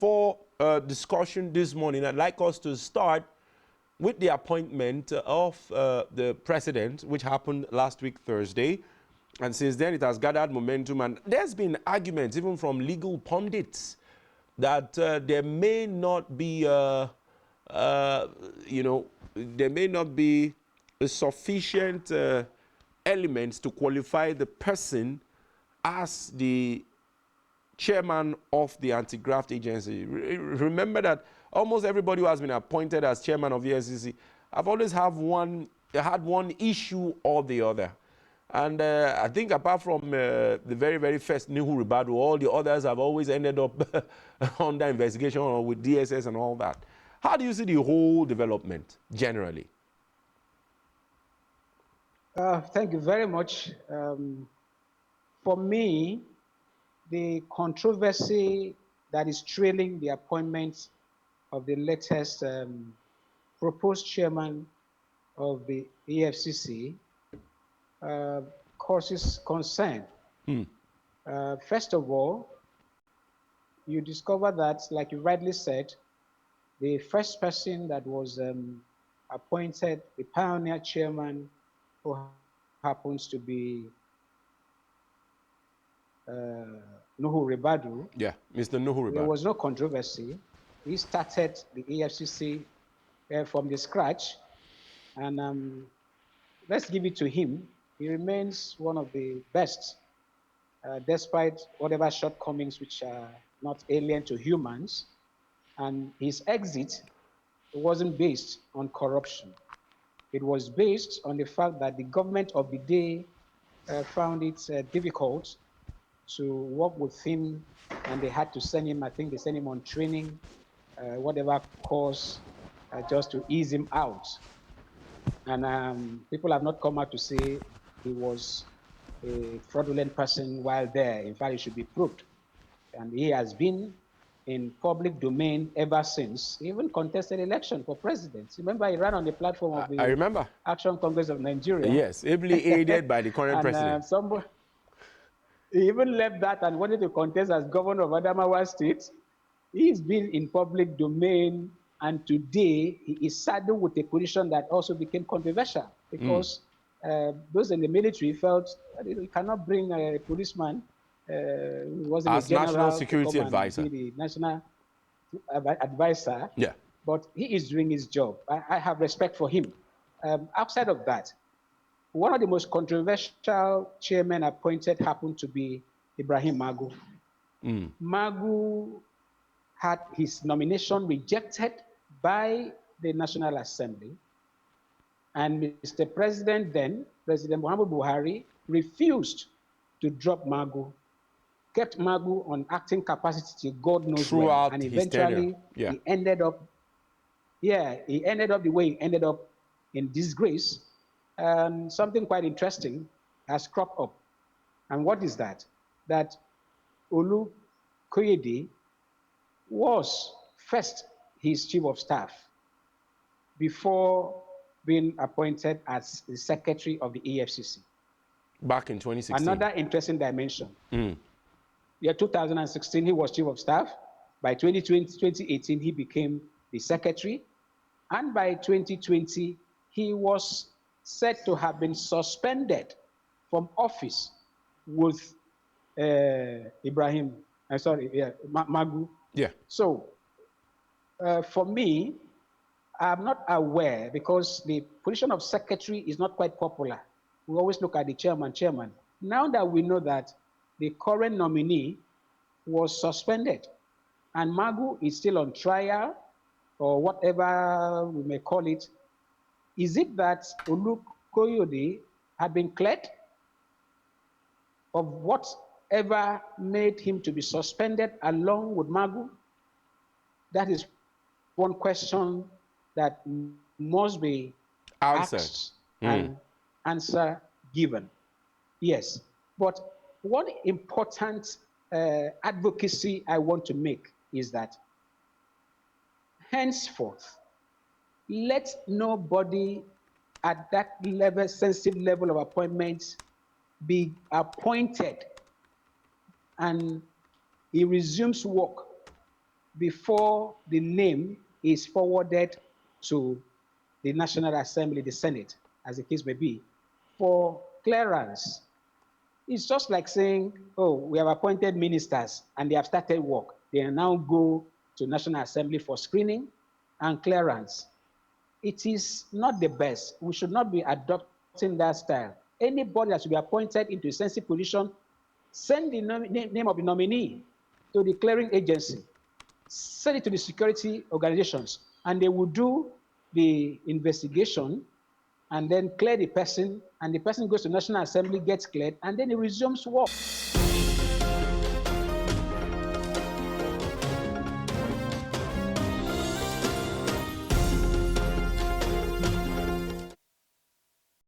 for discussion this morning, I'd like us to start with the appointment of the president, which happened last week, Thursday. And since then, it has gathered momentum. And there's been arguments, even from legal pundits, that there may not be, there may not be a sufficient elements to qualify the person as the chairman of the anti-graft agency. Remember that almost everybody who has been appointed as chairman of the EFCC have always had one issue or the other. And I think apart from the very, very first Nuhu Ribadu, all the others have always ended up under investigation or with DSS and all that. How do you see the whole development generally? Thank you very much. For me, the controversy that is trailing the appointment of the latest proposed chairman of the EFCC causes concern. First of all, you discover that, like you rightly said, the first person that was appointed, the pioneer chairman, who happens to be Nuhu Ribadu. Yeah, Mr. Nuhu Ribadu. There was no controversy. He started the EFCC from the scratch, and let's give it to him. He remains one of the best, despite whatever shortcomings which are not alien to humans. And his exit wasn't based on corruption. It was based on the fact that the government of the day found it difficult to work with him, and they had to send him, I think they sent him on training, whatever course, just to ease him out. And people have not come out to say he was a fraudulent person while there. In fact, it should be proved. And he has been in public domain ever since. He even contested election for president. Remember, he ran on the platform of the I remember. Action Congress of Nigeria. Yes, ably aided by the current president. He even left that and wanted to contest as governor of Adamawa State. He's been in public domain, and today he is saddled with a position that also became controversial because those in the military felt that you cannot bring a policeman who wasn't as a general national security advisor, the national advisor. Yeah, but he is doing his job. I have respect for him. Outside of that, one of the most controversial chairmen appointed happened to be Ibrahim Magu. Magu had his nomination rejected by the National Assembly. And Mr. President then, President Muhammad Buhari, refused to drop Magu, kept Magu on acting capacity, God knows throughout when. And eventually, he ended up, he ended up the way he ended up in disgrace. And something quite interesting has cropped up. And what is that? That Olu Koyede was first his chief of staff before being appointed as the secretary of the EFCC. Back in 2016. Another interesting dimension. Yeah, 2016, he was chief of staff. By 2018, he became the secretary. And by 2020, he was said to have been suspended from office with Magu. Yeah. So, for me, I'm not aware, because the position of secretary is not quite popular. We always look at the chairman. Now that we know that the current nominee was suspended and Magu is still on trial, or whatever we may call it, is it that Olu Koyede had been cleared of whatever made him to be suspended along with Magu? That is one question that must be asked and answer given. Yes, but one important advocacy I want to make is that henceforth, let nobody at that level, sensitive level of appointments, be appointed and he resumes work before the name is forwarded to the National Assembly, the Senate, as the case may be, for clearance. It's just like saying, oh, we have appointed ministers and they have started work. They now go to National Assembly for screening and clearance. It is not the best. We should not be adopting that style. Anybody that should be appointed into a sensitive position, send the name of the nominee to the clearing agency, send it to the security organizations, and they will do the investigation and then clear the person, and the person goes to National Assembly, gets cleared, and then he resumes work.